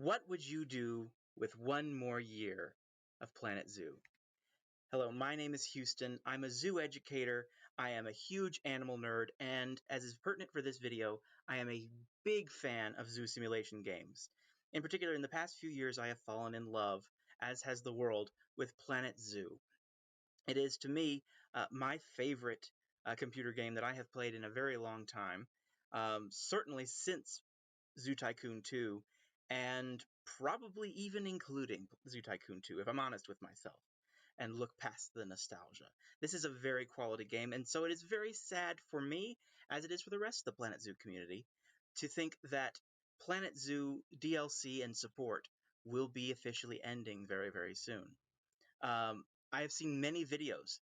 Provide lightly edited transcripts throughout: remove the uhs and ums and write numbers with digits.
What would you do with one more year of Planet Zoo? Hello, my name is Houston. I'm a zoo educator. I am a huge animal nerd, and as is pertinent for this video, I am a big fan of zoo simulation games. In particular, in the past few years, I have fallen in love, as has the world, with Planet Zoo. It is, to me, my favorite computer game that I have played in a very long time, certainly since Zoo Tycoon 2, and probably even including Zoo Tycoon 2, if I'm honest with myself, and look past the nostalgia. This is a very quality game, and so it is very sad for me, as it is for the rest of the Planet Zoo community, to think that Planet Zoo DLC and support will be officially ending very, very soon. I have seen many videos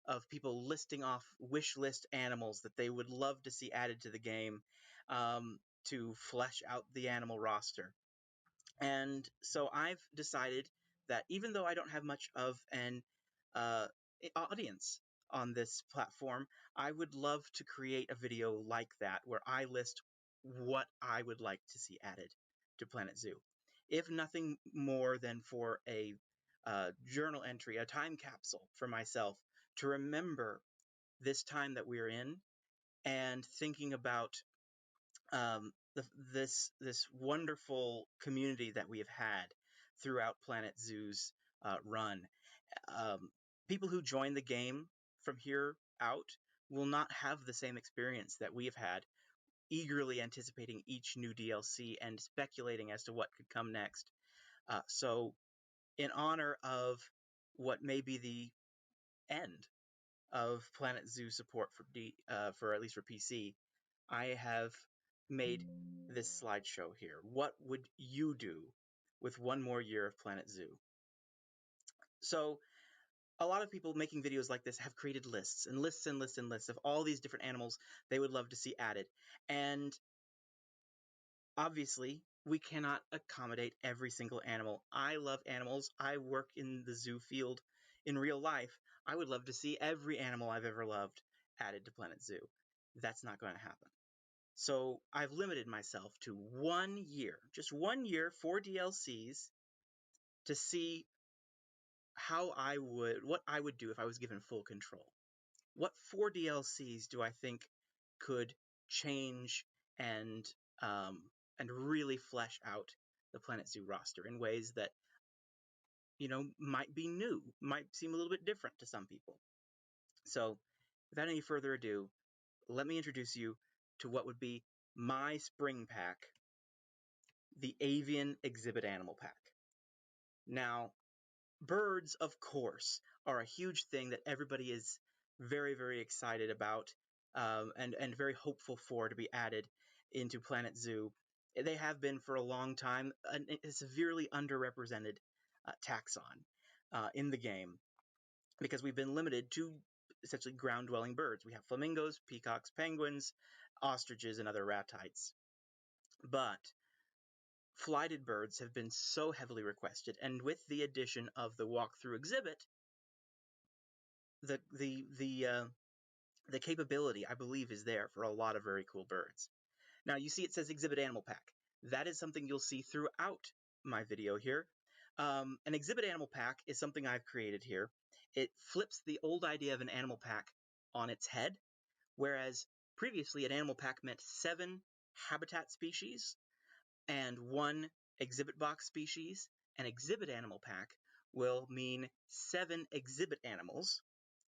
of people listing off wish list animals that they would love to see added to the game to flesh out the animal roster. And so I've decided that even though I don't have much of an uh, audience on this platform, I would love to create a video like that where I list what I would like to see added to Planet Zoo. If nothing more than for a journal entry, a time capsule for myself to remember this time that we're in and thinking about this wonderful community that we have had throughout Planet Zoo's run. Um, People who join the game from here out will not have the same experience that we have had, eagerly anticipating each new DLC and speculating as to what could come next. So, in honor of what may be the end of Planet Zoo support for at least for PC, I have made this slideshow here. What would you do with one more year of Planet Zoo? So, a lot of people making videos like this have created lists and lists and lists and lists of all these different animals they would love to see added. And obviously, we cannot accommodate every single animal. I love animals. I work in the zoo field in real life. I would love to see every animal I've ever loved added to Planet Zoo. That's not going to happen. So I've limited myself to 1 year, just 1 year, 4 DLCs to see what I would do if I was given full control. What 4 DLCs do I think could change and really flesh out the Planet Zoo roster in ways that might be new, might seem a little bit different to some people. So, without any further ado, let me introduce you to what would be my spring pack, the Avian Exhibit Animal Pack. Now, birds, of course, are a huge thing that everybody is very, very excited about and very hopeful for to be added into Planet Zoo. They have been for a long time a severely underrepresented taxon in the game because we've been limited to essentially ground-dwelling birds. We have flamingos, peacocks, penguins, ostriches, and other ratites. But flighted birds have been so heavily requested, and with the addition of the walkthrough exhibit, the capability, I believe, is there for a lot of very cool birds. Now, you see it says Exhibit Animal Pack. That is something you'll see throughout my video here. An Exhibit Animal Pack is something I've created here. It flips the old idea of an animal pack on its head, whereas previously an animal pack meant 7 habitat species and 1 exhibit box species. An exhibit animal pack will mean 7 exhibit animals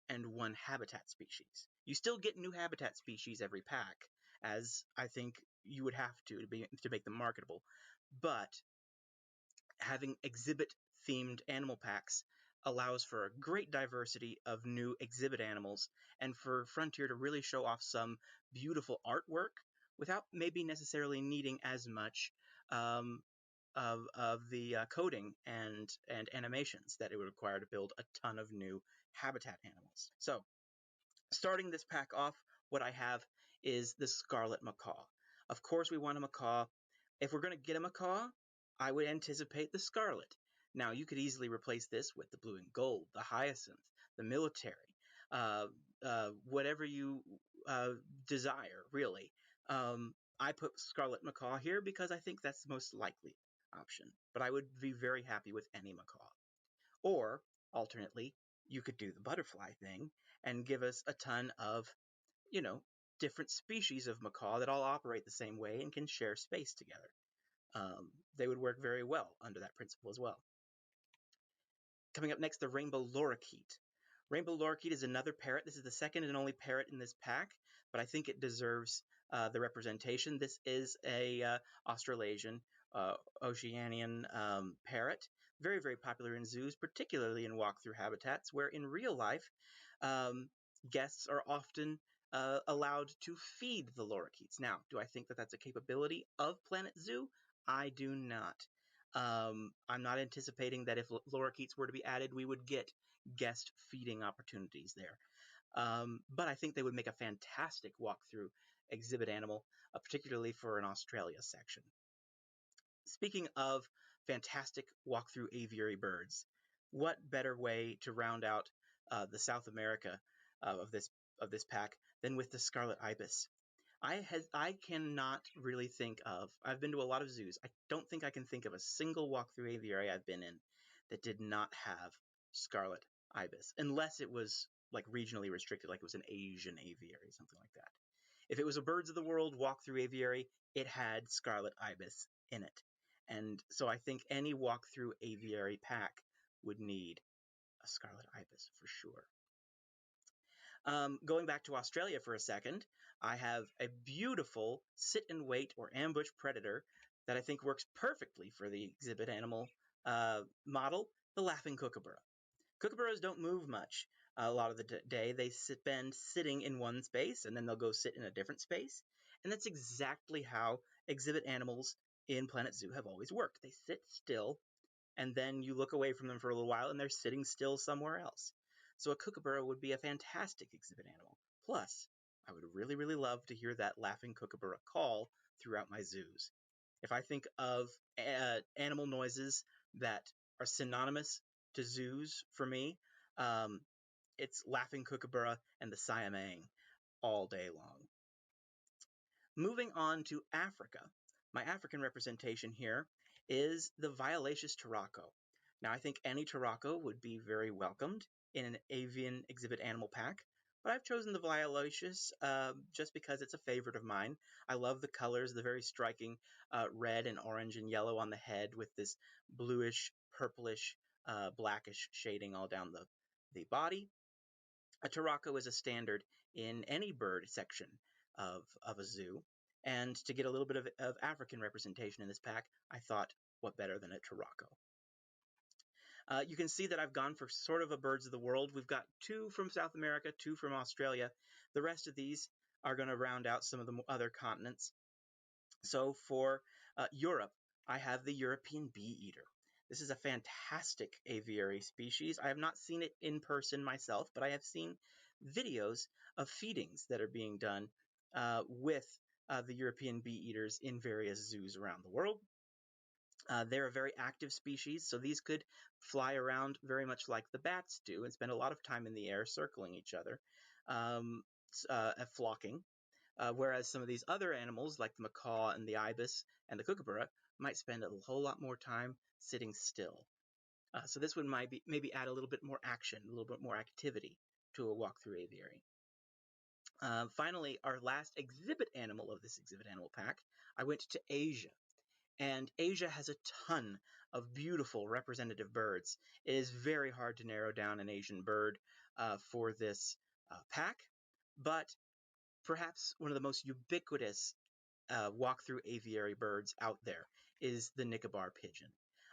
and 1 habitat species. You still get new habitat species every pack, as I think you would have to make them marketable. But having exhibit-themed animal packs allows for a great diversity of new exhibit animals, and for Frontier to really show off some beautiful artwork without maybe necessarily needing as much of the coding and animations that it would require to build a ton of new habitat animals. So, starting this pack off, what I have is the Scarlet Macaw. Of course, we want a macaw. If we're going to get a macaw, I would anticipate the Scarlet. Now, you could easily replace this with the blue and gold, the hyacinth, the military, whatever you desire, really. I put Scarlet Macaw here because I think that's the most likely option, but I would be very happy with any macaw. Or, alternately, you could do the butterfly thing and give us a ton of, different species of macaw that all operate the same way and can share space together. They would work very well under that principle as well. Coming up next, the rainbow lorikeet. Rainbow lorikeet is another parrot. This is the second and only parrot in this pack, but I think it deserves the representation. This is a Australasian, Oceanian parrot, very, very popular in zoos, particularly in walkthrough habitats, where in real life, guests are often allowed to feed the lorikeets. Now, do I think that that's a capability of Planet Zoo? I do not. I'm not anticipating that if lorikeets were to be added, we would get guest feeding opportunities there. But I think they would make a fantastic walkthrough exhibit animal, particularly for an Australia section. Speaking of fantastic walkthrough aviary birds, what better way to round out the South America of this pack than with the scarlet ibis? I cannot really think of. I've been to a lot of zoos. I don't think I can think of a single walkthrough aviary I've been in that did not have scarlet ibis, unless it was like regionally restricted, like it was an Asian aviary, something like that. If it was a Birds of the World walkthrough aviary, it had scarlet ibis in it. And so I think any walkthrough aviary pack would need a scarlet ibis for sure. Going back to Australia for a second, I have a beautiful sit and wait or ambush predator that I think works perfectly for the exhibit animal model, the laughing kookaburra. Kookaburras don't move much a lot of the day. They spend sitting in one space and then they'll go sit in a different space. And that's exactly how exhibit animals in Planet Zoo have always worked. They sit still and then you look away from them for a little while and they're sitting still somewhere else. So a kookaburra would be a fantastic exhibit animal. Plus, I would really, really love to hear that laughing kookaburra call throughout my zoos. If I think of animal noises that are synonymous to zoos for me, it's laughing kookaburra and the siamang all day long. Moving on to Africa, my African representation here is the violaceous turako. Now, I think any turako would be very welcomed in an avian exhibit animal pack, but I've chosen the violaceous just because it's a favorite of mine. I love the colors, the very striking red and orange and yellow on the head with this bluish, purplish, blackish shading all down the body. A turako is a standard in any bird section of a zoo. And to get a little bit of African representation in this pack, I thought, what better than a turako? You can see that I've gone for sort of a birds of the world. We've got 2 from South America, 2 from Australia. The rest of these are going to round out some of the other continents. So for Europe, I have the European bee eater. This is a fantastic aviary species. I have not seen it in person myself, but I have seen videos of feedings that are being done with the European bee eaters in various zoos around the world. They're a very active species, so these could fly around very much like the bats do and spend a lot of time in the air circling each other, flocking. Whereas some of these other animals, like the macaw and the ibis and the kookaburra, might spend a whole lot more time sitting still. So this one might maybe add a little bit more action, a little bit more activity to a walkthrough aviary. Finally, our last exhibit animal of this exhibit animal pack, I went to Asia. And Asia has a ton of beautiful representative birds. It is very hard to narrow down an Asian bird for this pack, but perhaps one of the most ubiquitous walkthrough aviary birds out there is the Nicobar pigeon.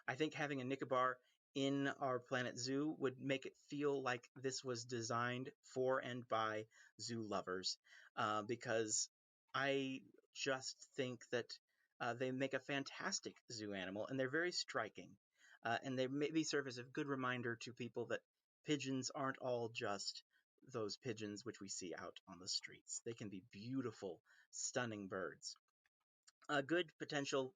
I think having a Nicobar in our Planet Zoo would make it feel like this was designed for and by zoo lovers, because I just think that they make a fantastic zoo animal, and they're very striking. And they maybe serve as a good reminder to people that pigeons aren't all just those pigeons which we see out on the streets. They can be beautiful, stunning birds. A good potential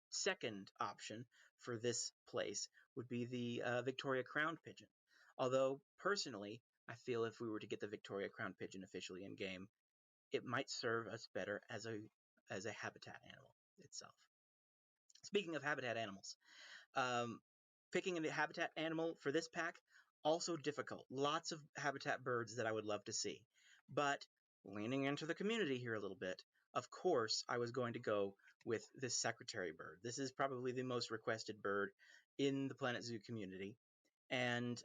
second option for this place would be the Victoria crowned pigeon. Although, personally, I feel if we were to get the Victoria crowned pigeon officially in game, it might serve us better as a habitat animal itself. Speaking of habitat animals, picking a habitat animal for this pack, also difficult. Lots of habitat birds that I would love to see. But leaning into the community here a little bit, of course, I was going to go with this secretary bird. This is probably the most requested bird in the Planet Zoo community, and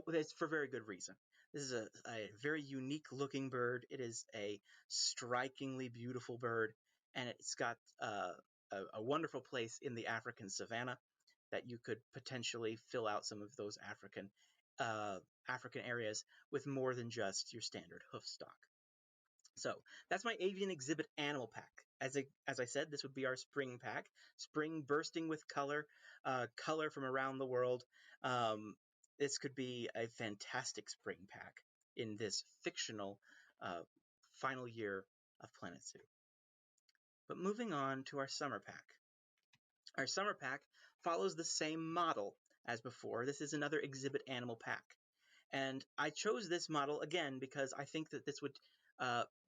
it's for very good reason. This is a very unique looking bird. It is a strikingly beautiful bird, and it's got a wonderful place in the African savanna that you could potentially fill out some of those uh, African areas with more than just your standard hoofstock. So that's my avian exhibit animal pack. As I said, this would be our spring pack. Spring bursting with color, color from around the world. Um, this could be a fantastic spring pack in this fictional uh, final year of Planet Zoo. But moving on to our summer pack. Our summer pack follows the same model as before. This is another exhibit animal pack. And I chose this model again because I think that this would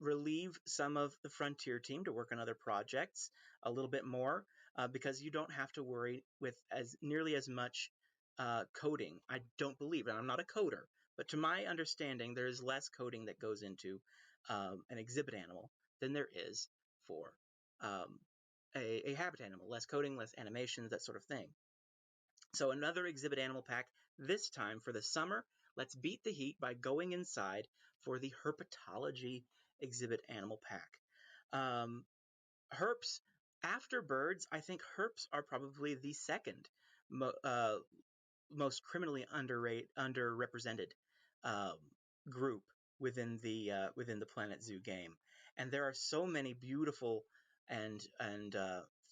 relieve some of the Frontier team to work on other projects a little bit more because you don't have to worry with as nearly as much coding. I don't believe, and I'm not a coder, but to my understanding, there is less coding that goes into an exhibit animal than there is for um, a habitat animal. Less coding, less animations, that sort of thing. So another exhibit animal pack, this time for the summer. Let's beat the heat by going inside for the herpetology exhibit animal pack. Herps, after birds, I think herps are probably the second most criminally underrepresented um, group within the Planet Zoo game, and there are so many beautiful and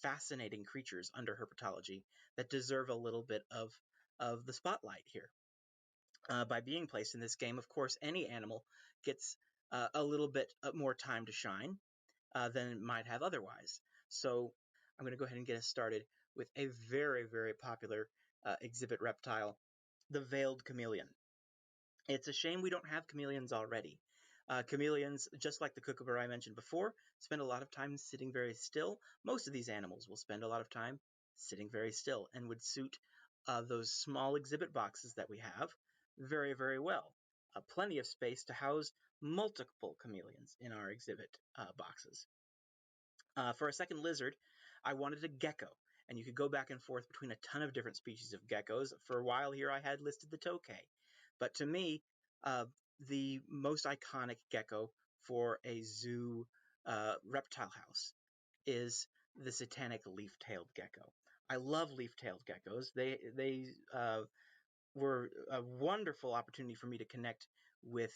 fascinating creatures under herpetology that deserve a little bit of the spotlight here. By being placed in this game, of course, any animal gets a little bit more time to shine than it might have otherwise. So I'm going to go ahead and get us started with a very, very popular exhibit reptile, the veiled chameleon. It's a shame we don't have chameleons already. Chameleons, just like the kookaburra I mentioned before, spend a lot of time sitting very still. Most of these animals will spend a lot of time sitting very still and would suit those small exhibit boxes that we have very, very well. Plenty of space to house multiple chameleons in our exhibit boxes. For a second lizard, I wanted a gecko, and you could go back and forth between a ton of different species of geckos. For a while here, I had listed the tokay. But to me, the most iconic gecko for a zoo reptile house is the satanic leaf-tailed gecko. I love leaf-tailed geckos. They were a wonderful opportunity for me to connect with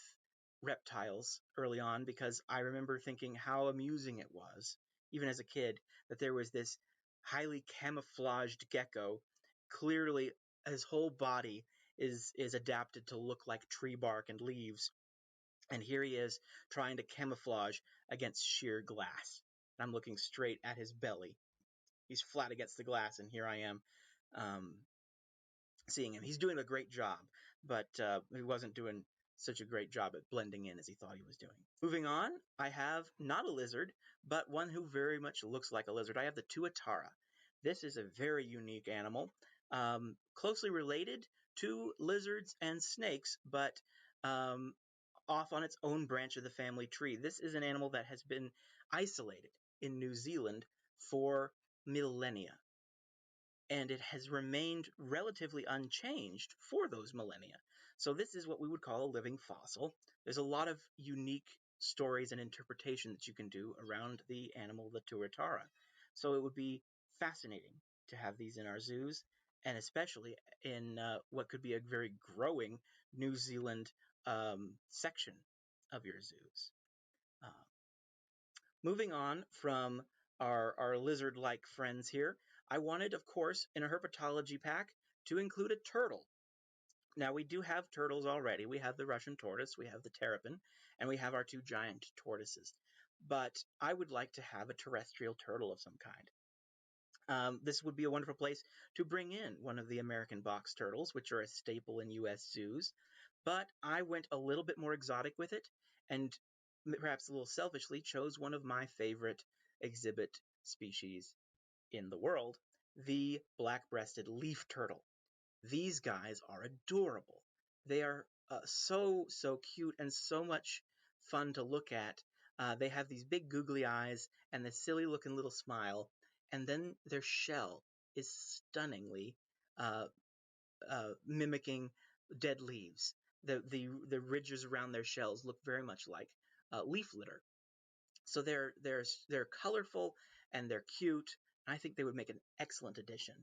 reptiles early on because I remember thinking how amusing it was, even as a kid, that there was this highly camouflaged gecko. Clearly, his whole body is adapted to look like tree bark and leaves, and here he is trying to camouflage against sheer glass. I'm looking straight at his belly. He's flat against the glass, and here I am um, seeing him. He's doing a great job, but he wasn't doing such a great job at blending in as he thought he was doing. Moving on, I have not a lizard, but one who very much looks like a lizard. I have the tuatara. This is a very unique animal, closely related to lizards and snakes, but um, off on its own branch of the family tree. This is an animal that has been isolated in New Zealand for millennia, and it has remained relatively unchanged for those millennia. So this is what we would call a living fossil. There's a lot of unique stories and interpretation that you can do around the animal, the tuatara. So it would be fascinating to have these in our zoos, and especially in what could be a very growing New Zealand section of your zoos. Uh, Moving on from our lizard-like friends here, I wanted, of course, in a herpetology pack to include a turtle. Now, we do have turtles already. We have the Russian tortoise, we have the terrapin, and we have our two giant tortoises. But I would like to have a terrestrial turtle of some kind. This would be a wonderful place to bring in one of the American box turtles, which are a staple in U.S. zoos. But I went a little bit more exotic with it, and perhaps a little selfishly chose one of my favorite exhibit species in the world, the black-breasted leaf turtle. These guys are adorable. They are so cute and so much fun to look at. They have these big googly eyes and this silly looking little smile, and then their shell is stunningly uh, mimicking dead leaves. The ridges around their shells look very much like leaf litter. So they're colorful and they're cute. I think they would make an excellent addition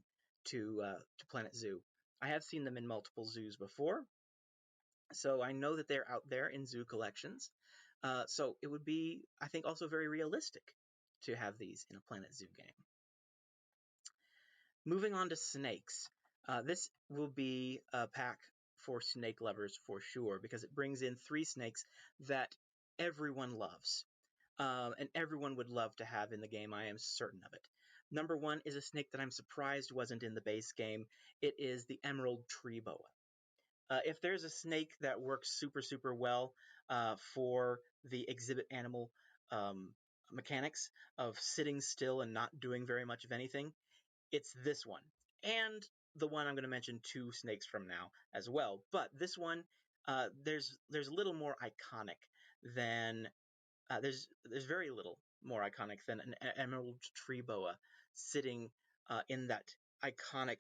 to Planet Zoo. I have seen them in multiple zoos before, so I know that they're out there in zoo collections. So it would be, I think, also very realistic to have these in a Planet Zoo game. Moving on to snakes. This will be a pack for snake lovers for sure because it brings in 3 snakes that everyone loves. And everyone would love to have in the game, I am certain of it. Number 1 is a snake that I'm surprised wasn't in the base game. It is the emerald tree boa. If there's a snake that works super well for the exhibit animal um, mechanics of sitting still and not doing very much of anything, it's this one. And the one I'm going to mention 2 snakes from now as well. But this one, there's a little more iconic than there's very little more iconic than an emerald tree boa sitting in that iconic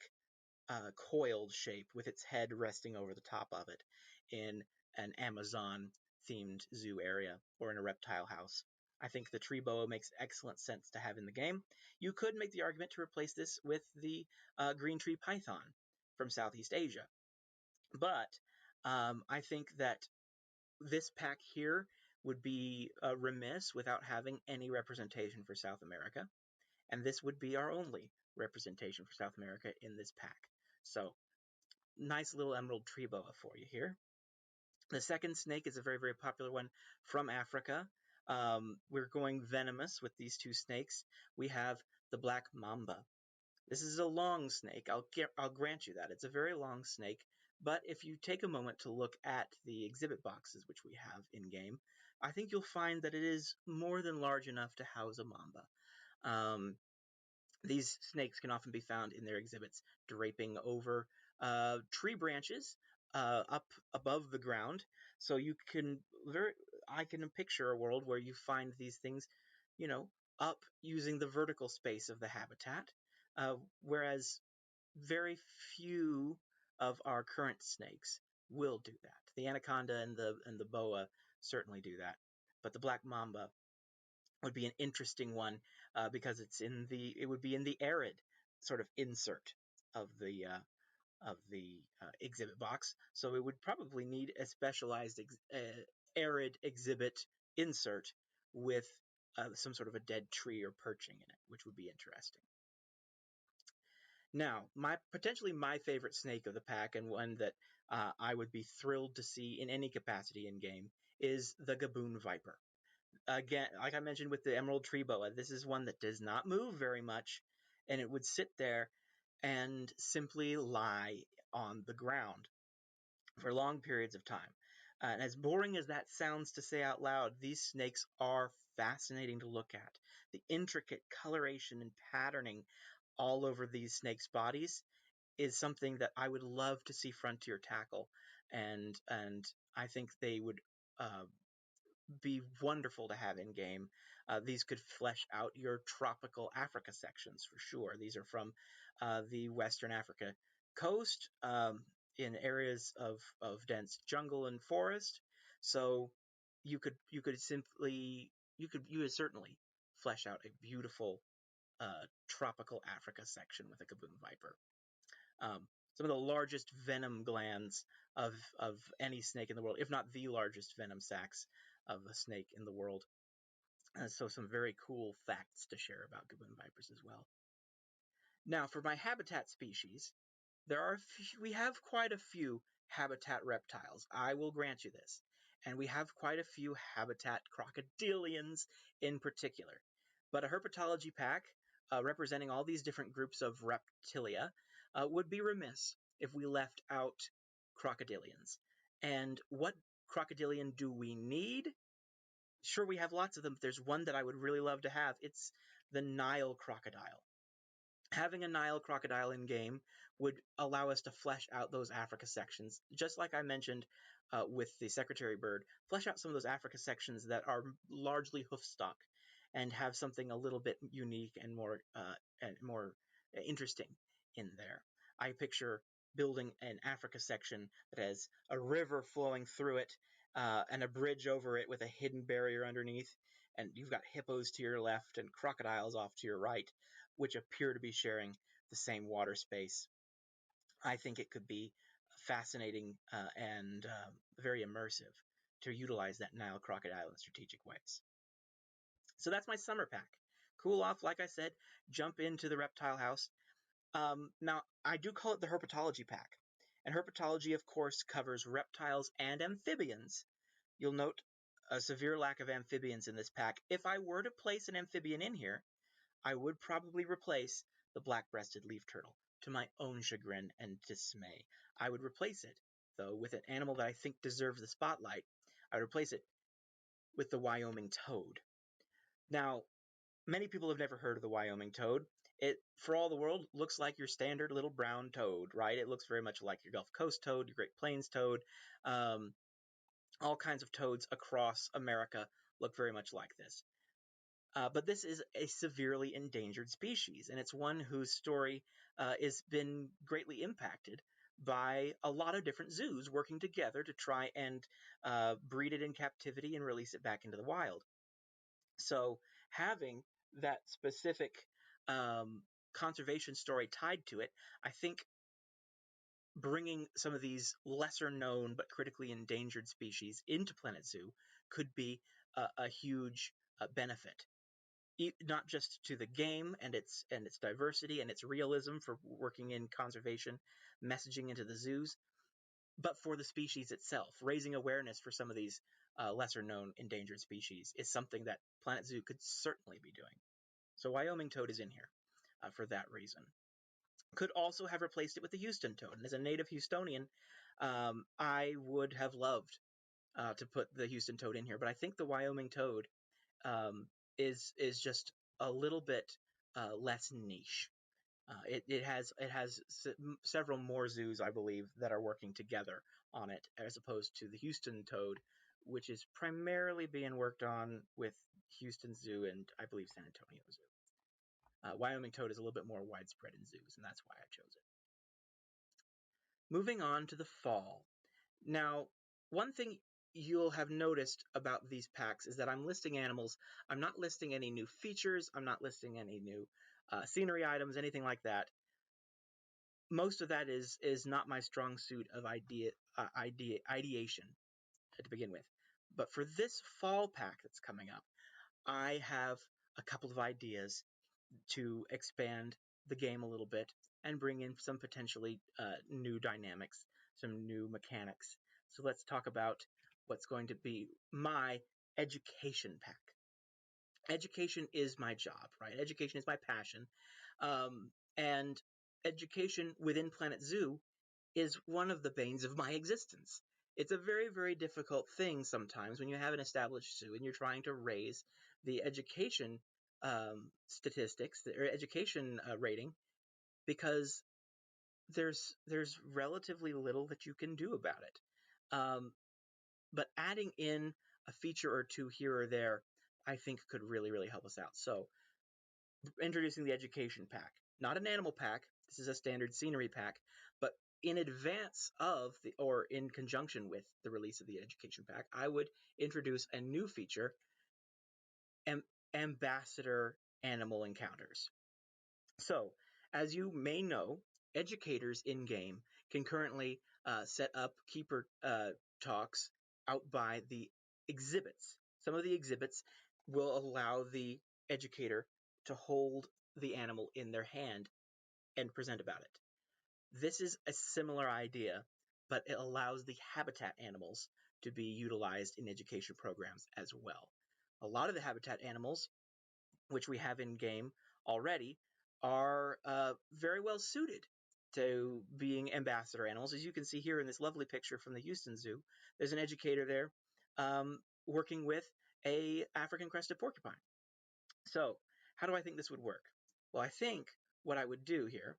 coiled shape with its head resting over the top of it in an Amazon themed zoo area or in a reptile house. I think the tree boa makes excellent sense to have in the game. You could make the argument to replace this with the green tree python from Southeast Asia. But I think that this pack here would be remiss without having any representation for South America, and this would be our only representation for South America in this pack. So, nice little emerald tree boa for you here. The second snake is a very popular one from Africa. We're going venomous with these 2 snakes. We have the black mamba. This is a long snake. I'll grant you that. It's a very long snake. But if you take a moment to look at the exhibit boxes, which we have in-game, I think you'll find that it is more than large enough to house a mamba. These snakes can often be found in their exhibits draping over tree branches up above the ground. So I can picture a world where you find these things, up using the vertical space of the habitat, whereas very few of our current snakes will do that. The anaconda and the boa certainly do that, but the black mamba would be an interesting one because it would be in the arid sort of insert of the exhibit box. So it would probably need a specialized arid exhibit insert with some sort of a dead tree or perching in it, which would be interesting. Now, potentially my favorite snake of the pack, and one that I would be thrilled to see in any capacity in game, is the Gaboon Viper. Again, like I mentioned with the emerald tree boa, this is one that does not move very much, and it would sit there and simply lie on the ground for long periods of time. And as boring as that sounds to say out loud, these snakes are fascinating to look at. The intricate coloration and patterning all over these snakes' bodies is something that I would love to see Frontier tackle, and I think they would be wonderful to have in game. These could flesh out your tropical Africa sections for sure. These are from the Western Africa coast in areas of dense jungle and forest. So you would certainly flesh out a beautiful tropical Africa section with a Gaboon Viper. Some of the largest venom glands of any snake in the world, if not the largest venom sacs of a snake in the world. So some very cool facts to share about Gaboon Vipers as well. Now, for my habitat species, we have quite a few habitat reptiles. I will grant you this. And we have quite a few habitat crocodilians in particular. But a herpetology pack representing all these different groups of reptilia would be remiss if we left out crocodilians. And what crocodilian do we need? Sure, we have lots of them, but there's one that I would really love to have. It's the Nile crocodile. Having a Nile crocodile in game would allow us to flesh out those Africa sections, just like I mentioned with the secretary bird. Flesh out some of those Africa sections that are largely hoofstock and have something a little bit unique and more interesting in there. I picture building an Africa section that has a river flowing through it and a bridge over it with a hidden barrier underneath, and you've got hippos to your left and crocodiles off to your right, which appear to be sharing the same water space. I think it could be fascinating and very immersive to utilize that Nile crocodile in strategic ways. So that's my summer pack. Cool off, like I said, jump into the reptile house. Now, I do call it the herpetology pack. And herpetology, of course, covers reptiles and amphibians. You'll note a severe lack of amphibians in this pack. If I were to place an amphibian in here, I would probably replace the black-breasted leaf turtle, to my own chagrin and dismay. I would replace it, though, with an animal that I think deserves the spotlight. I would replace it with the Wyoming toad. Now, many people have never heard of the Wyoming toad. It, for all the world, looks like your standard little brown toad, right? It looks very much like your Gulf Coast toad, your Great Plains toad. All kinds of toads across America look very much like this. But this is a severely endangered species, and it's one whose story has been greatly impacted by a lot of different zoos working together to try and breed it in captivity and release it back into the wild. So having that specific conservation story tied to it, I think bringing some of these lesser known but critically endangered species into Planet Zoo could be a huge benefit, not just to the game and its diversity and its realism for working in conservation messaging into the zoos, but for the species itself. Raising awareness for some of these lesser known endangered species is something that Planet Zoo could certainly be doing. So Wyoming toad is in here for that reason. Could also have replaced it with the Houston toad. And as a native Houstonian, I would have loved to put the Houston toad in here, but I think the Wyoming toad um, is just a little bit less niche. It has several more zoos, I believe, that are working together on it, as opposed to the Houston toad, which is primarily being worked on with Houston Zoo and I believe San Antonio Zoo. Wyoming toad is a little bit more widespread in zoos, and that's why I chose it. Moving on to the fall. Now, one thing you'll have noticed about these packs is that I'm listing animals. I'm not listing any new features. I'm not listing any new scenery items, anything like that. Most of that is not my strong suit of ideation to begin with. But for this fall pack that's coming up, I have a couple of ideas to expand the game a little bit and bring in some potentially new dynamics, some new mechanics. So let's talk about what's going to be my education pack. Education is my job, right? Education is my passion. And education within Planet Zoo is one of the banes of my existence. It's a very, very difficult thing sometimes when you have an established zoo and you're trying to raise the education statistics or education rating, because there's relatively little that you can do about it. But adding in a feature or two here or there, I think could really, really help us out. So introducing the education pack, not an animal pack. This is a standard scenery pack, but in advance of or in conjunction with the release of the education pack, I would introduce a new feature, ambassador animal encounters. So, as you may know, educators in game can currently set up keeper talks out by the exhibits. Some of the exhibits will allow the educator to hold the animal in their hand and present about it. This is a similar idea, but it allows the habitat animals to be utilized in education programs as well. A lot of the habitat animals, which we have in game already, are very well suited to being ambassador animals. As you can see here in this lovely picture from the Houston Zoo, there's an educator there working with a African crested porcupine. So how do I think this would work? Well, I think what I would do here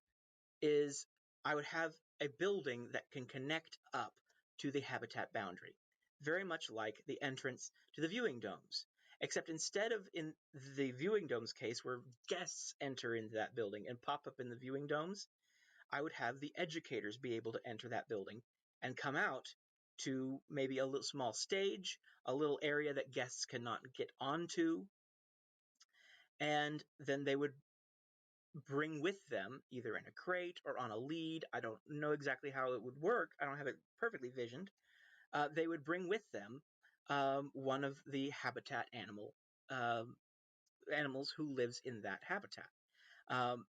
is I would have a building that can connect up to the habitat boundary, very much like the entrance to the viewing domes. Except instead of in the viewing domes case where guests enter into that building and pop up in the viewing domes, I would have the educators be able to enter that building and come out to maybe a little small stage, a little area that guests cannot get onto, and then they would bring with them, either in a crate or on a lead. I don't know exactly how it would work. I don't have it perfectly visioned. They would bring with them one of the habitat animals who lives in that habitat. Um,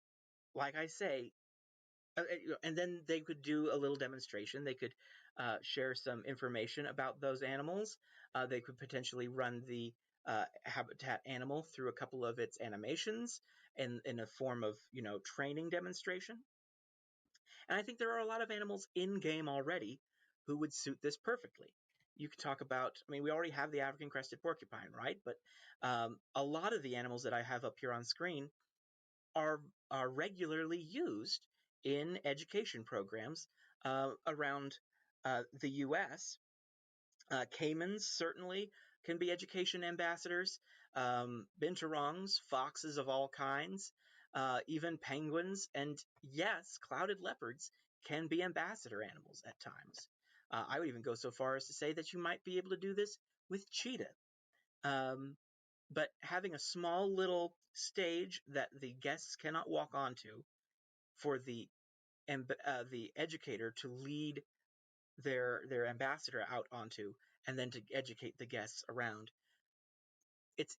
like I say, and then they could do a little demonstration. They could share some information about those animals. They could potentially run the habitat animal through a couple of its animations in a form of, training demonstration. And I think there are a lot of animals in game already who would suit this perfectly. You could talk about, I mean, we already have the African crested porcupine, right? But a lot of the animals that I have up here on screen are regularly used in education programs around the U.S. Caimans certainly can be education ambassadors. Binturongs, foxes of all kinds, even penguins, and yes, clouded leopards can be ambassador animals at times. I would even go so far as to say that you might be able to do this with cheetah. Um, but having a small little stage that the guests cannot walk onto for the educator to lead their ambassador out onto, and then to educate the guests around.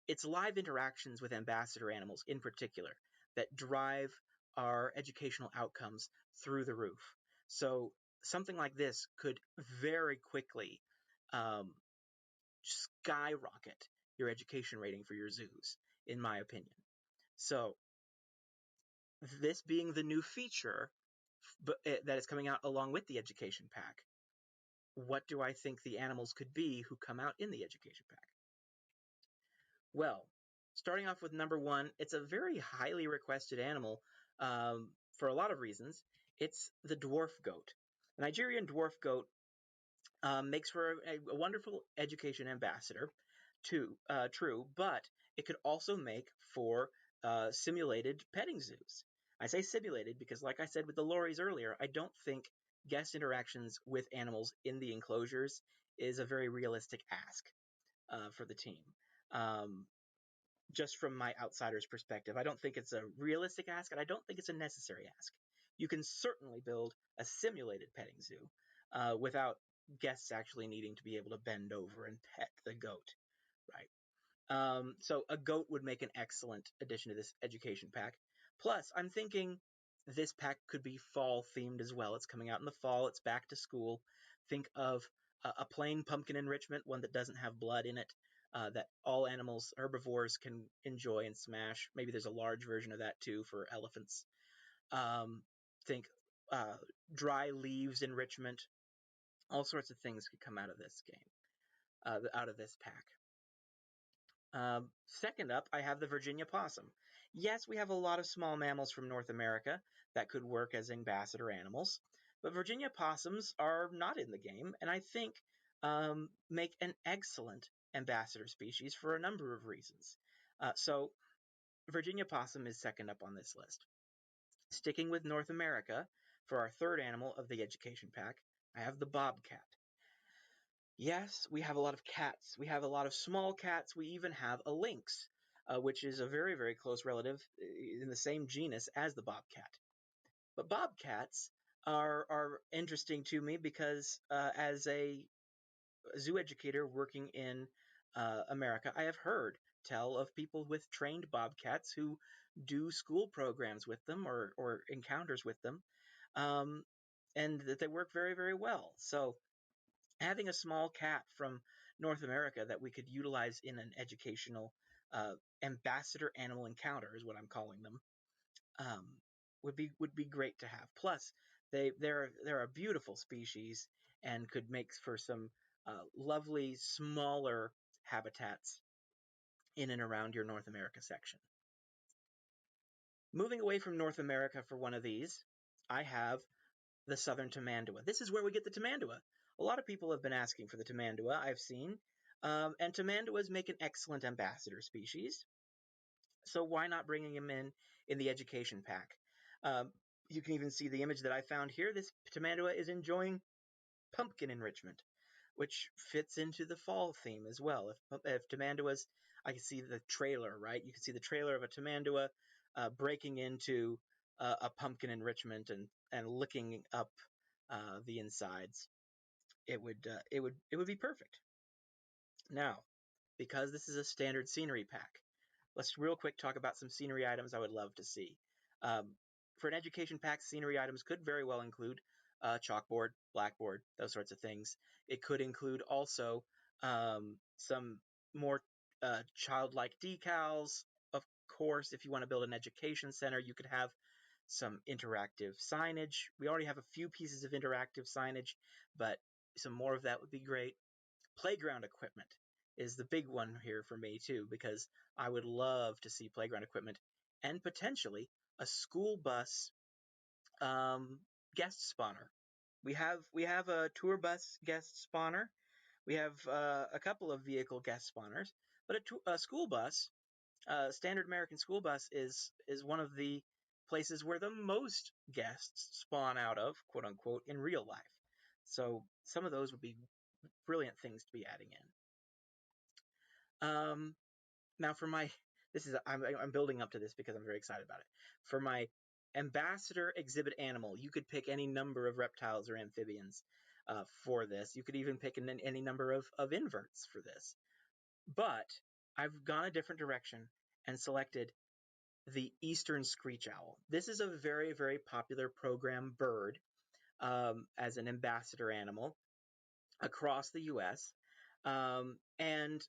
It's live interactions with ambassador animals in particular that drive our educational outcomes through the roof. So something like this could very quickly um, skyrocket your education rating for your zoos, in my opinion. So this being the new feature that is coming out along with the education pack, what do I think the animals could be who come out in the education pack? Well, starting off with number one, it's a very highly requested animal for a lot of reasons. It's the dwarf goat. The Nigerian dwarf goat makes for a wonderful education ambassador, true, but it could also make for simulated petting zoos. I say simulated because, like I said with the lories earlier, I don't think guest interactions with animals in the enclosures is a very realistic ask for the team. Um, just from my outsider's perspective, I don't think it's a realistic ask, and I don't think it's a necessary ask. You can certainly build a simulated petting zoo without guests actually needing to be able to bend over and pet the goat, right? So a goat would make an excellent addition to this education pack. Plus, I'm thinking this pack could be fall themed as well. It's coming out in the fall. It's back to school. Think of a plain pumpkin enrichment, one that doesn't have blood in it, that all animals, herbivores, can enjoy and smash. Maybe there's a large version of that too for elephants. Um, think uh, dry leaves enrichment. All sorts of things could come out of this game, out of this pack. Second up, I have the Virginia possum. Yes, we have a lot of small mammals from North America that could work as ambassador animals, but Virginia possums are not in the game, and I think make an excellent ambassador species for a number of reasons. So, Virginia possum is second up on this list. Sticking with North America, for our third animal of the education pack, I have the bobcat. Yes, we have a lot of cats. We have a lot of small cats. We even have a lynx, which is a very, very close relative in the same genus as the bobcat. But bobcats are interesting to me because as a zoo educator working in America, I have heard tell of people with trained bobcats who do school programs with them or encounters with them, um, and that they work very, very well. So having a small cat from North America that we could utilize in an educational ambassador animal encounter is what I'm calling them, um, would be great to have. Plus, they're a beautiful species and could make for some lovely smaller habitats in and around your North America section. Moving away from North America for one of these, I have the southern tamandua. This is where we get the tamandua. A lot of people have been asking for the tamandua, I've seen. And tamanduas make an excellent ambassador species. So why not bringing him in the education pack? You can even see the image that I found here. This tamandua is enjoying pumpkin enrichment, which fits into the fall theme as well. If tamanduas, I can see the trailer, right? You can see the trailer of a tamandua breaking into a pumpkin enrichment and licking up the insides. It would be perfect. Now, because this is a standard scenery pack, let's real quick talk about some scenery items I would love to see. Um, for an education pack, scenery items could very well include chalkboard, blackboard, those sorts of things. It could include also some more childlike decals. Of course, if you want to build an education center, you could have some interactive signage. We already have a few pieces of interactive signage, but some more of that would be great. Playground equipment is the big one here for me too, because I would love to see playground equipment and potentially a school bus um, guest spawner. We have a tour bus guest spawner. We have a couple of vehicle guest spawners, but a school bus, standard American school bus, is one of the places where the most guests spawn out of, quote unquote, in real life. So some of those would be brilliant things to be adding in. Now for my, I'm building up to this because I'm very excited about it. For my ambassador exhibit animal, you could pick any number of reptiles or amphibians for this. You could even pick any number of inverts for this. But I've gone a different direction and selected the eastern screech owl. This is a very, very popular program bird as an ambassador animal across the U.S. And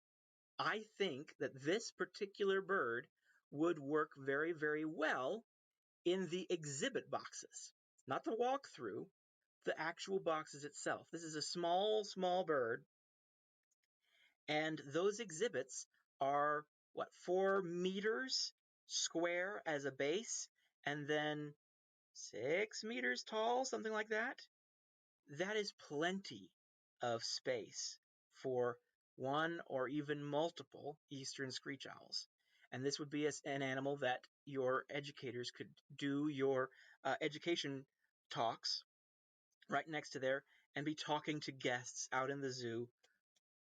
I think that this particular bird would work very, very well in the exhibit boxes, not the walkthrough, the actual boxes itself. This is a small, small bird, and those exhibits are, 4 meters square as a base, and then 6 meters tall, something like that. That is plenty of space for one or even multiple eastern screech owls. And this would be an animal that your educators could do your education talks right next to there and be talking to guests out in the zoo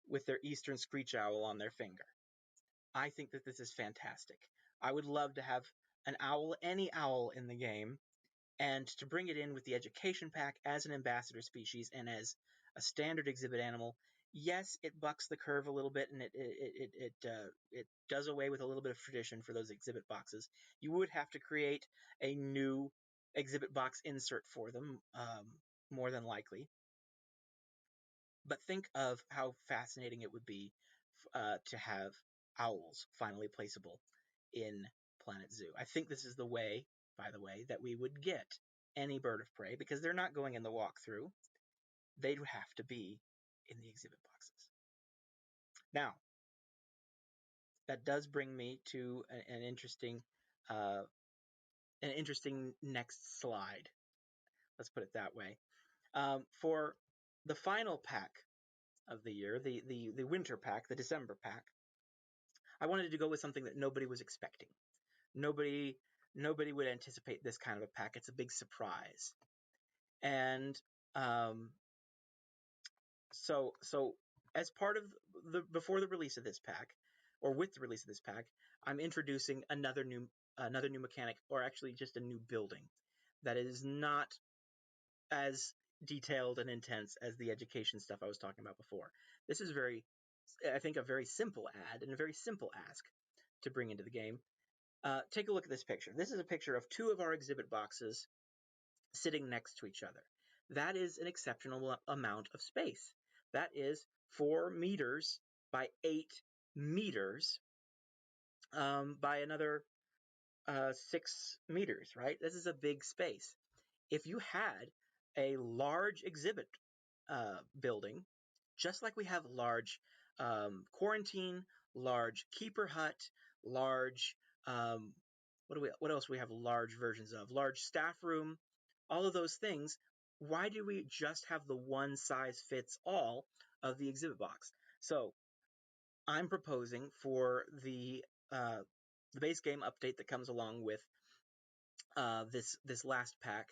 with their eastern screech owl on their finger. I think that this is fantastic. I would love to have an owl, any owl in the game, and to bring it in with the education pack as an ambassador species and as a standard exhibit animal. Yes, it bucks the curve a little bit, and it does away with a little bit of tradition for those exhibit boxes. You would have to create a new exhibit box insert for them, more than likely. But think of how fascinating it would be to have owls finally placeable in Planet Zoo. I think this is the way, by the way, that we would get any bird of prey, because they're not going in the walkthrough. They'd have to be in the exhibit boxes. Now, that does bring me to an interesting next slide. Let's put it that way. For the final pack of the year, the winter pack, the December pack, I wanted to go with something that nobody was expecting. Nobody would anticipate this kind of a pack. It's a big surprise. And so as part of before the release of this pack, or with the release of this pack, I'm introducing another new mechanic, or actually just a new building that is not as detailed and intense as the education stuff I was talking about before. This is I think, a very simple add and a very simple ask to bring into the game. Take a look at this picture. This is a picture of 2 of our exhibit boxes sitting next to each other. That is an exceptional amount of space. That is 4 meters by 8 meters by another 6 meters, right? This is a big space. If you had a large exhibit building, just like we have large quarantine, large keeper hut, large what else we have large versions of? Large staff room, all of those things. Why do we just have the one size fits all of the exhibit box? So I'm proposing for the base game update that comes along with this last pack,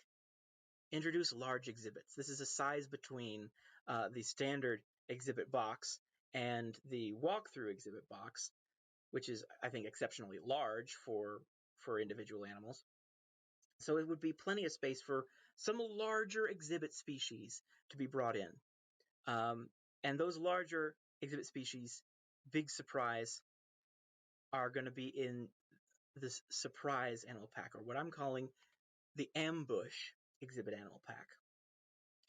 introduce large exhibits. This is a size between the standard exhibit box and the walkthrough exhibit box, which is, I think, exceptionally large for individual animals. So it would be plenty of space for some larger exhibit species to be brought in. And those larger exhibit species, big surprise, are going to be in this surprise animal pack, or what I'm calling the ambush exhibit animal pack.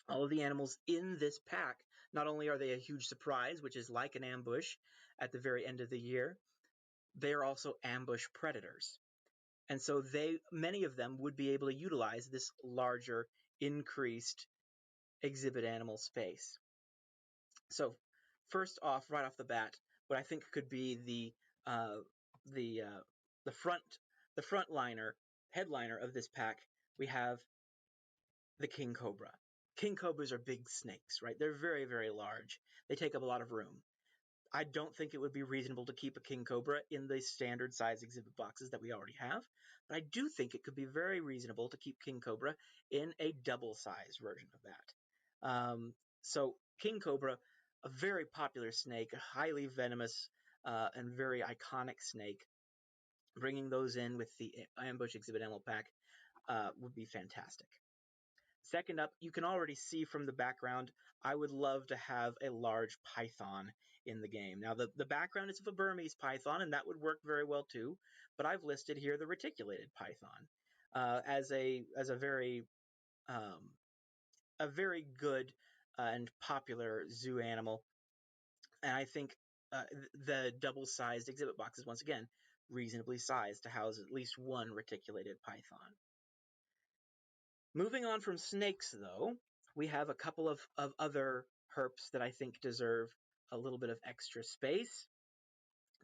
All of the animals in this pack, not only are they a huge surprise, which is like an ambush at the very end of the year, they are also ambush predators. And so many of them would be able to utilize this larger, increased exhibit animal space. So first off, right off the bat, what I think could be the headliner of this pack, we have the king cobra. King cobras are big snakes, right? They're very, very large. They take up a lot of room. I don't think it would be reasonable to keep a king cobra in the standard size exhibit boxes that we already have, but I do think it could be very reasonable to keep king cobra in a double size version of that. So king cobra, a very popular snake, a highly venomous and very iconic snake. Bringing those in with the ambush exhibit animal pack would be fantastic. Second up, you can already see from the background, I would love to have a large python in the game. Now, the background is of a Burmese python, and that would work very well too, but I've listed here the reticulated python as a very good and popular zoo animal. And I think the double-sized exhibit box is, once again, reasonably sized to house at least one reticulated python. Moving on from snakes, though, we have a couple of other herps that I think deserve a little bit of extra space.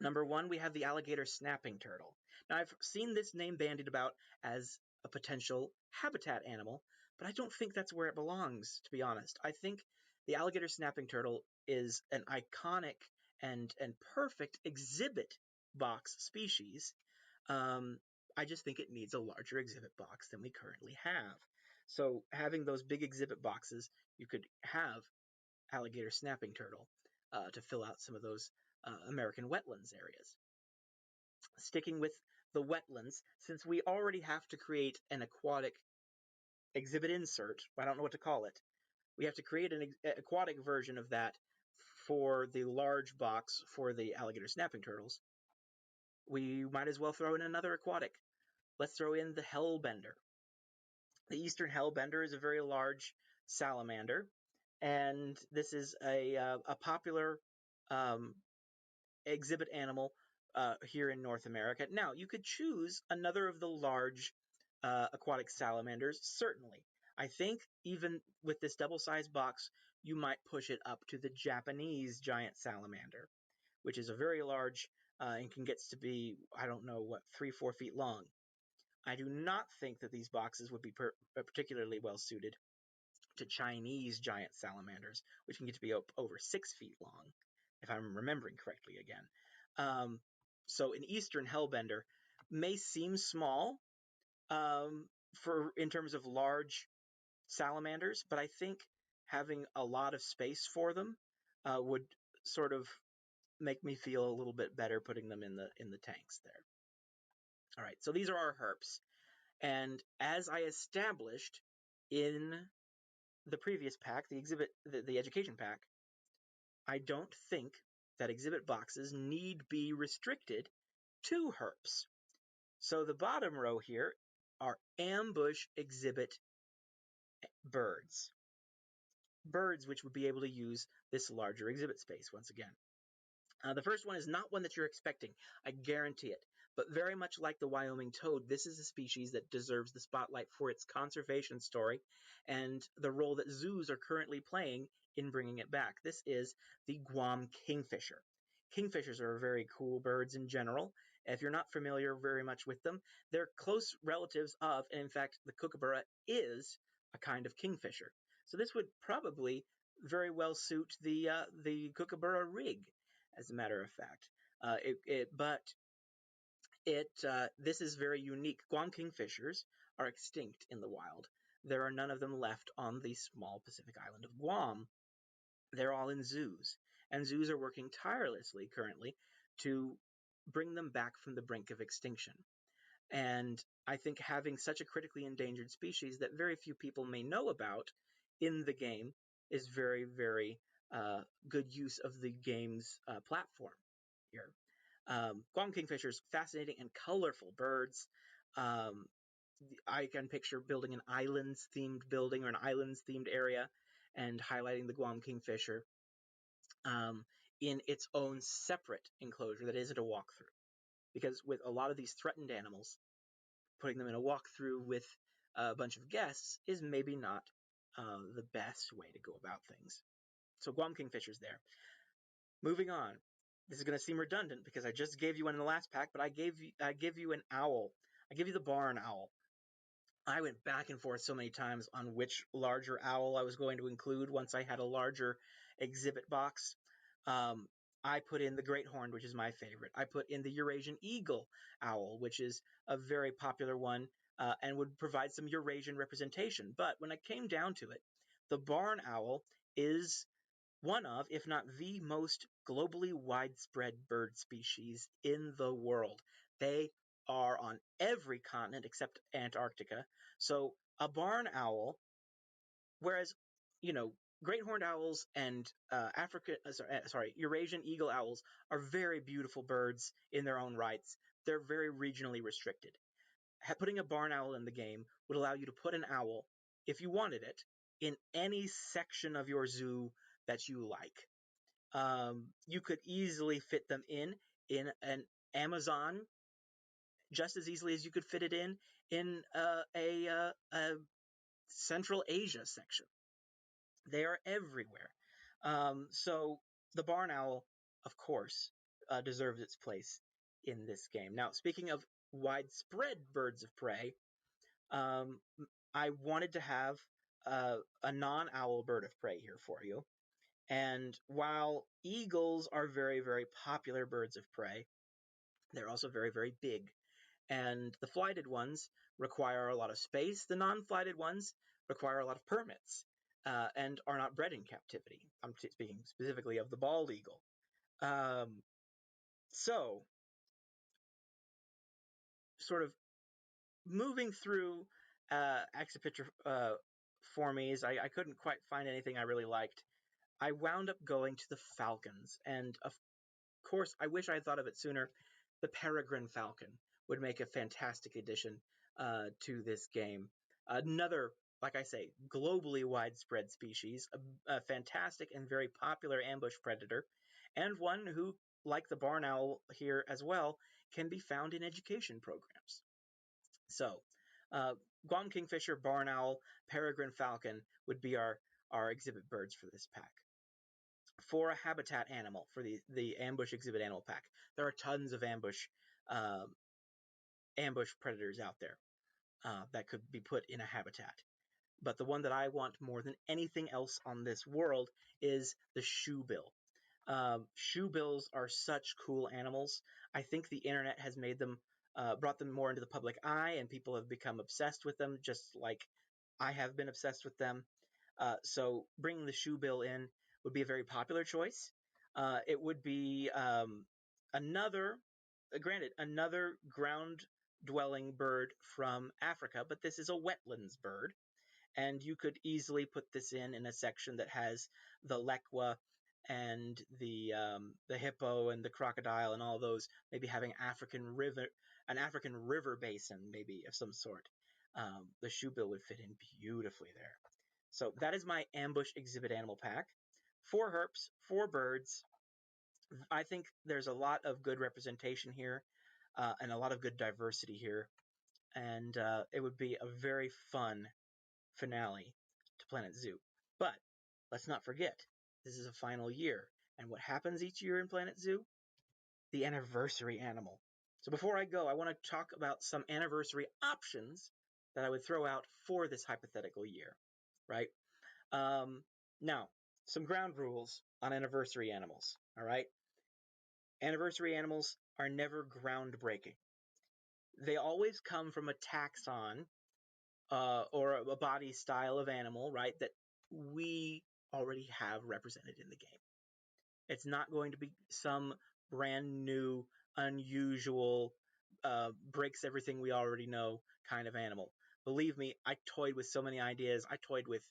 Number one, we have the alligator snapping turtle. Now, I've seen this name bandied about as a potential habitat animal, but I don't think that's where it belongs, to be honest. I think the alligator snapping turtle is an iconic and perfect exhibit box species. I just think it needs a larger exhibit box than we currently have. So having those big exhibit boxes, you could have alligator snapping turtle to fill out some of those American wetlands areas. Sticking with the wetlands, since we already have to create an aquatic exhibit insert, I don't know what to call it, we have to create an aquatic version of that for the large box for the alligator snapping turtles. We might as well throw in another aquatic. Let's throw in the hellbender. The eastern hellbender is a very large salamander, and this is a popular exhibit animal here in North America. Now, you could choose another of the large aquatic salamanders, certainly. I think even with this double-sized box, you might push it up to the Japanese giant salamander, which is a very large and can get to be, I don't know, 3-4 feet long. I do not think that these boxes would be particularly well suited to Chinese giant salamanders, which can get to be over 6 feet long, if I'm remembering correctly again. So an eastern hellbender may seem small in terms of large salamanders, but I think having a lot of space for them would sort of make me feel a little bit better putting them in the tanks there. All right, so these are our herps. And as I established in the previous pack, the education pack, I don't think that exhibit boxes need be restricted to herps. So the bottom row here are ambush exhibit birds. Birds which would be able to use this larger exhibit space once again. The first one is not one that you're expecting, I guarantee it. But very much like the Wyoming toad, this is a species that deserves the spotlight for its conservation story and the role that zoos are currently playing in bringing it back. This is the Guam kingfisher. Kingfishers are very cool birds in general, If you're not familiar very much with them, they're close relatives of, and in fact, the kookaburra is a kind of kingfisher. So this would probably very well suit the kookaburra rig, as a matter of fact. This is very unique. Guam kingfishers are extinct in the wild. There are none of them left on the small Pacific island of Guam. They're all in zoos, and zoos are working tirelessly currently to bring them back from the brink of extinction. And I think having such a critically endangered species that very few people may know about in the game is very, very good use of the game's platform here. Guam kingfishers, fascinating and colorful birds. Um, I can picture building an islands-themed building or an islands-themed area and highlighting the Guam kingfisher um, in its own separate enclosure that isn't a walkthrough. Because with a lot of these threatened animals, putting them in a walkthrough with a bunch of guests is maybe not the best way to go about things. So Guam kingfisher's there. Moving on. This is going to seem redundant because I just gave you one in the last pack, but I give you an owl. I give you the barn owl. I went back and forth so many times on which larger owl I was going to include once I had a larger exhibit box. Um, I put in the great horned, which is my favorite. I put in the Eurasian eagle owl, which is a very popular one and would provide some Eurasian representation. But when it came down to it, the barn owl is one of, if not the most globally widespread bird species in the world. They are on every continent except Antarctica. So a barn owl, whereas, you know, great horned owls and Eurasian eagle owls are very beautiful birds in their own rights. They're very regionally restricted. Putting a barn owl in the game would allow you to put an owl, if you wanted it, in any section of your zoo that you like. You could easily fit them in an Amazon just as easily as you could fit it in a Central Asia section. They are everywhere. So the barn owl, of course, deserves its place in this game. Now, speaking of widespread birds of prey, um, I wanted to have a non-owl bird of prey here for you. And while eagles are very, very popular birds of prey, they're also very, very big. And the flighted ones require a lot of space. The non-flighted ones require a lot of permits and are not bred in captivity. I'm speaking specifically of the bald eagle. So, sort of moving through Axopictra formies, I couldn't quite find anything I really liked. I wound up going to the falcons, and of course, I wish I had thought of it sooner. The peregrine falcon would make a fantastic addition to this game. Another, like I say, globally widespread species, a fantastic and very popular ambush predator, and one who, like the barn owl here as well, can be found in education programs. So, Guam kingfisher, barn owl, peregrine falcon would be our exhibit birds for this pack. For a habitat animal, for the ambush exhibit animal pack, there are tons of um, ambush predators out there that could be put in a habitat. But the one that I want more than anything else on this world is the shoebill. Shoebills are such cool animals. I think the internet has made them, brought them more into the public eye, and people have become obsessed with them, just like I have been obsessed with them. So bringing the shoebill in would be a very popular choice. It would be another, granted, another ground-dwelling bird from Africa, but this is a wetlands bird, and you could easily put this in a section that has the lekwa and the hippo and the crocodile and all those, maybe having an African river basin, maybe of some sort. The shoebill would fit in beautifully there. So that is my ambush exhibit animal pack. 4 herps, 4 birds. I think there's a lot of good representation here and a lot of good diversity here. And it would be a very fun finale to Planet Zoo. But let's not forget, this is a final year. And what happens each year in Planet Zoo? The anniversary animal. So before I go, I want to talk about some anniversary options that I would throw out for this hypothetical year, right? Now, some ground rules on anniversary animals, all right? Anniversary animals are never groundbreaking. They always come from a taxon or a body style of animal, right, that we already have represented in the game. It's not going to be some brand new, unusual, breaks everything we already know kind of animal. Believe me, I toyed with so many ideas. I toyed with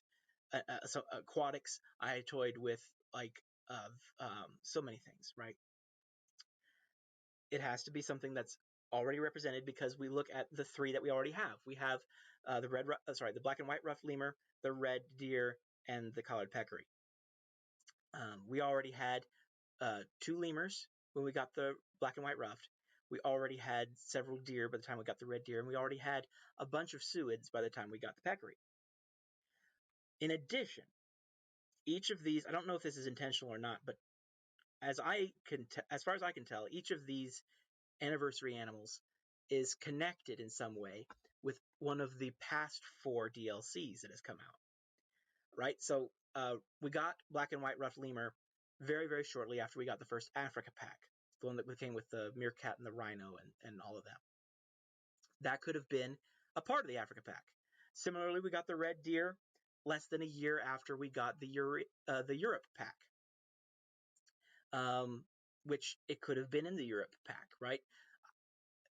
aquatics. I toyed with so many things, right? It has to be something that's already represented because we look at the three that we already have. We have the black and white ruffed lemur, the red deer, and the collared peccary. We already had 2 lemurs when we got the black and white ruffed. We already had several deer by the time we got the red deer, and we already had a bunch of suids by the time we got the peccary. In addition, each of these, I don't know if this is intentional or not, but as far as I can tell, each of these anniversary animals is connected in some way with one of the past 4 DLCs that has come out. Right? So we got Black and White Ruffed Lemur very, very shortly after we got the first Africa pack, the one that came with the meerkat and the rhino and all of that. That could have been a part of the Africa pack. Similarly, we got the red deer less than a year after we got the Europe pack, which it could have been in the Europe pack, right?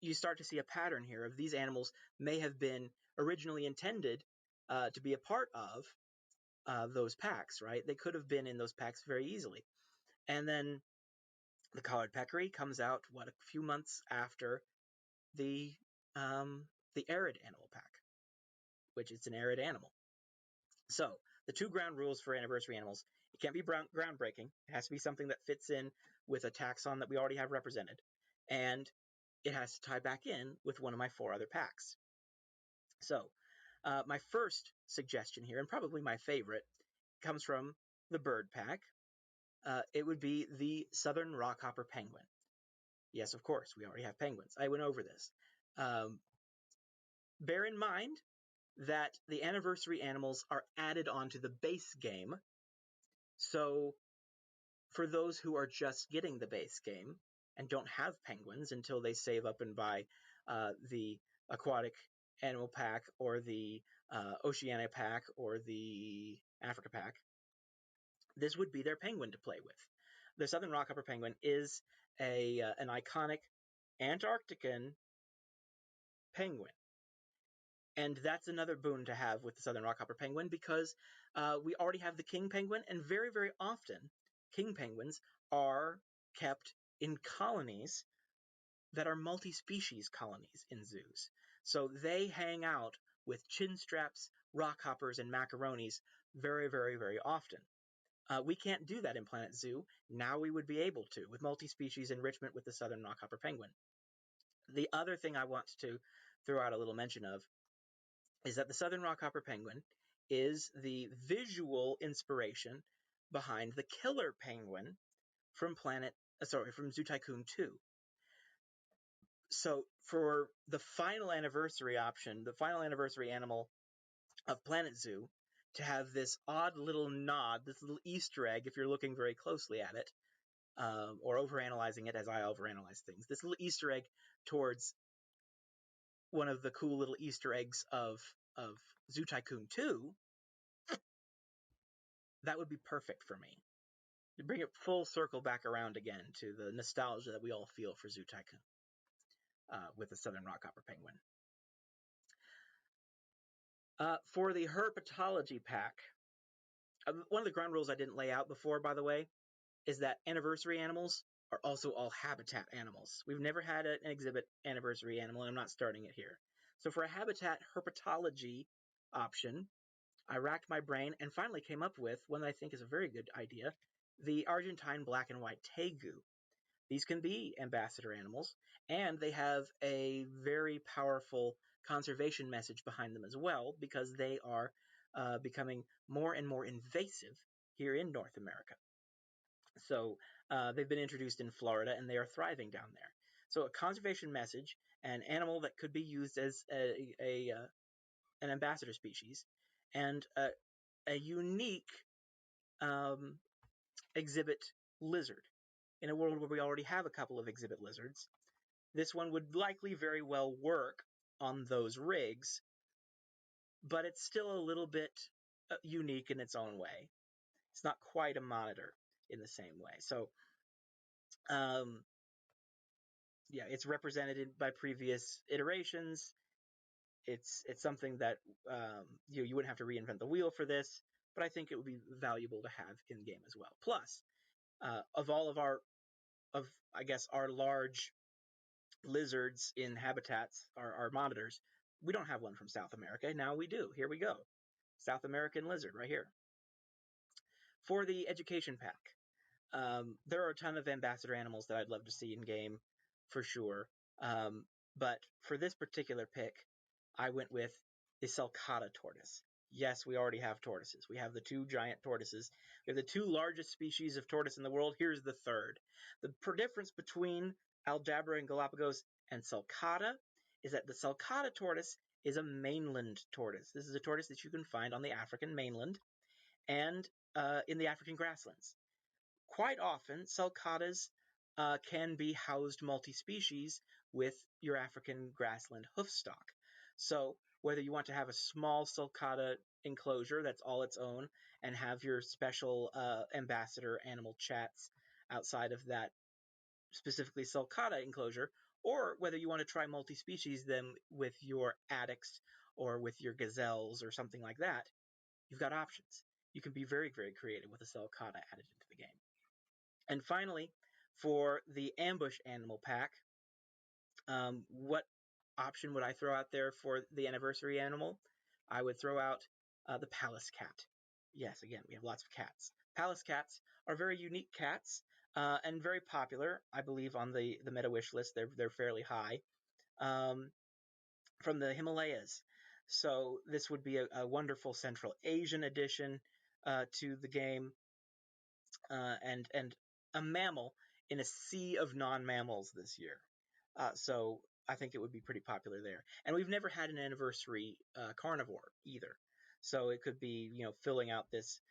You start to see a pattern here of these animals may have been originally intended to be a part of those packs, right? They could have been in those packs very easily. And then the collared peccary comes out, a few months after the arid animal pack, which is an arid animal. So the 2 ground rules for anniversary animals: it can't be groundbreaking. It has to be something that fits in with a taxon that we already have represented, and it has to tie back in with one of my 4 other packs. So my first suggestion here, and probably my favorite, comes from the bird pack. It would be the southern rockhopper penguin. Yes, of course, we already have penguins. I went over this. Bear in mind that the anniversary animals are added onto the base game. So for those who are just getting the base game and don't have penguins until they save up and buy the aquatic animal pack or the Oceania pack or the Africa pack, this would be their penguin to play with. The southern rockhopper penguin is an iconic Antarctican penguin. And that's another boon to have with the southern rockhopper penguin because we already have the king penguin, and very, very often king penguins are kept in colonies that are multi-species colonies in zoos. So they hang out with chinstraps, rockhoppers, and macaronis very, very, very often. We can't do that in Planet Zoo. Now we would be able to with multi-species enrichment with the southern rockhopper penguin. The other thing I want to throw out a little mention of is that the southern rockhopper penguin is the visual inspiration behind the killer penguin from from Zoo Tycoon 2. So for the final anniversary option, the final anniversary animal of Planet Zoo, to have this odd little nod, this little Easter egg, if you're looking very closely at it, or overanalyzing it as I overanalyze things, this little Easter egg towards one of the cool little Easter eggs of Zoo Tycoon 2, that would be perfect for me. To bring it full circle back around again to the nostalgia that we all feel for Zoo Tycoon with the southern rockhopper penguin. For the herpetology pack, one of the ground rules I didn't lay out before, by the way, is that anniversary animals are also all habitat animals. We've never had an exhibit anniversary animal, and I'm not starting it here. So for a habitat herpetology option, I racked my brain and finally came up with one that I think is a very good idea, the Argentine black and white tegu. These can be ambassador animals, and they have a very powerful conservation message behind them as well, because they are becoming more and more invasive here in North America. So they've been introduced in Florida, and they are thriving down there. So a conservation message, an animal that could be used as an ambassador species, and a unique exhibit lizard. In a world where we already have a couple of exhibit lizards, this one would likely very well work on those rigs, but it's still a little bit unique in its own way. It's not quite a monitor in the same way. So, yeah, it's represented by previous iterations. It's something that you wouldn't have to reinvent the wheel for this, but I think it would be valuable to have in game as well. Plus, of all of our large lizards in habitats, our monitors, we don't have one from South America. Now we do. Here we go. South American lizard right here. For the education pack, there are a ton of ambassador animals that I'd love to see in game for sure. But for this particular pick, I went with the Sulcata tortoise. Yes, we already have tortoises. We have the two giant tortoises. We have the two largest species of tortoise in the world. Here's the third. The difference between Aldabra and Galapagos and Sulcata is that the Sulcata tortoise is a mainland tortoise. This is a tortoise that you can find on the African mainland and in the African grasslands. Quite often, sulcatas can be housed multi-species with your African grassland hoofstock. So whether you want to have a small sulcata enclosure that's all its own and have your special ambassador animal chats outside of that specifically sulcata enclosure, or whether you want to try multi-species them with your addax or with your gazelles or something like that, you've got options. You can be very, very creative with a sulcata added into the game. And finally, for the ambush animal pack, what option would I throw out there for the anniversary animal? I would throw out the Pallas cat. Yes, again, we have lots of cats. Pallas cats are very unique cats and very popular. I believe on the meta wish list, they're fairly high from the Himalayas. So this would be a wonderful Central Asian addition to the game, and a mammal in a sea of non-mammals this year. So I think it would be pretty popular there. And we've never had an anniversary carnivore either, so it could be filling out this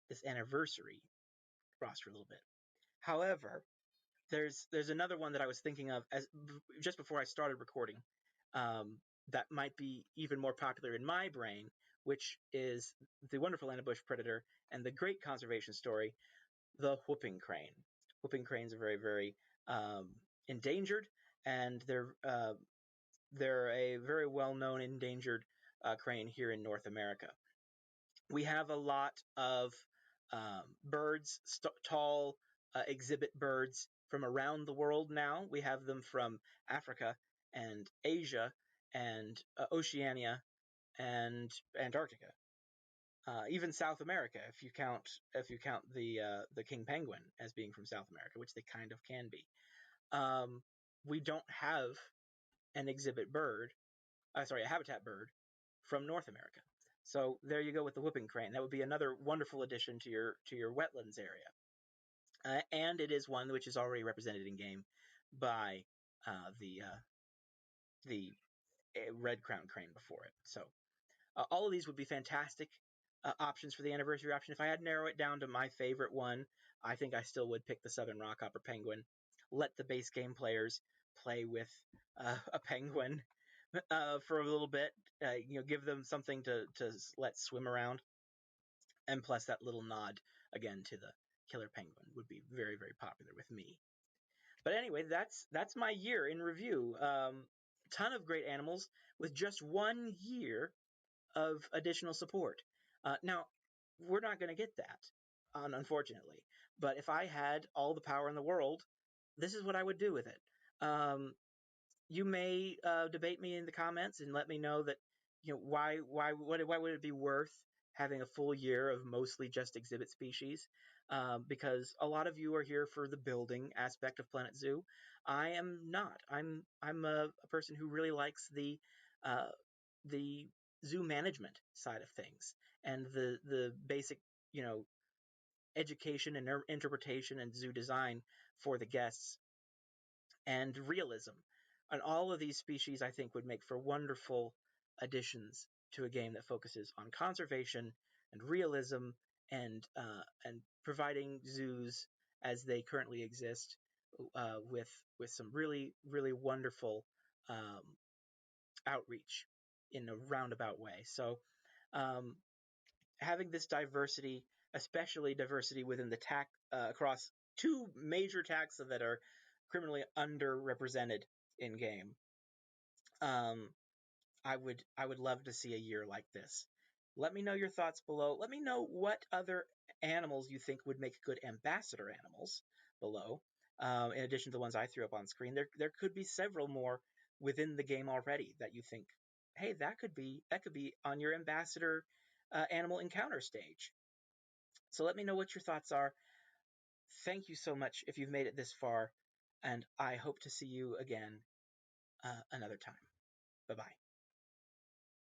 this anniversary roster a little bit. However, there's another one that I was thinking of as just before I started recording that might be even more popular in my brain, which is the wonderful ambush predator and the great conservation story, the whooping crane. Whooping cranes are very, very endangered, and they're a very well-known endangered crane here in North America. We have a lot of birds, tall exhibit birds from around the world now. We have them from Africa and Asia and Oceania and Antarctica. Even South America, if you count the king penguin as being from South America, which they kind of can be. We don't have an exhibit bird, a habitat bird from North America. So there you go with the whooping crane. That would be another wonderful addition to your wetlands area, and it is one which is already represented in game by the red crown crane before it. So all of these would be fantastic options for the anniversary option. If I had to narrow it down to my favorite one, I think I still would pick the Southern Rockhopper penguin. Let the base game players play with a penguin for a little bit. Give them something to let swim around, and plus that little nod again to the killer penguin would be very, very popular with me. But anyway, that's my year in review. Ton of great animals with just 1 year of additional support. Now, we're not going to get that, unfortunately. But if I had all the power in the world, this is what I would do with it. You may debate me in the comments and let me know that why would it be worth having a full year of mostly just exhibit species? Because a lot of you are here for the building aspect of Planet Zoo. I am not. I'm a person who really likes the zoo management side of things and the basic education and interpretation and zoo design for the guests and realism. And all of these species, I think, would make for wonderful additions to a game that focuses on conservation and realism and providing zoos as they currently exist with some really wonderful outreach in a roundabout way. So um, having this diversity, especially diversity within the tax across two major taxa that are criminally underrepresented in game. I would love to see a year like this. Let me know your thoughts below. Let me know what other animals you think would make good ambassador animals below. In addition to the ones I threw up on screen, there could be several more within the game already that you think, hey, that could be on your ambassador animal encounter stage. So let me know what your thoughts are. Thank you so much if you've made it this far, and I hope to see you again another time. Bye bye.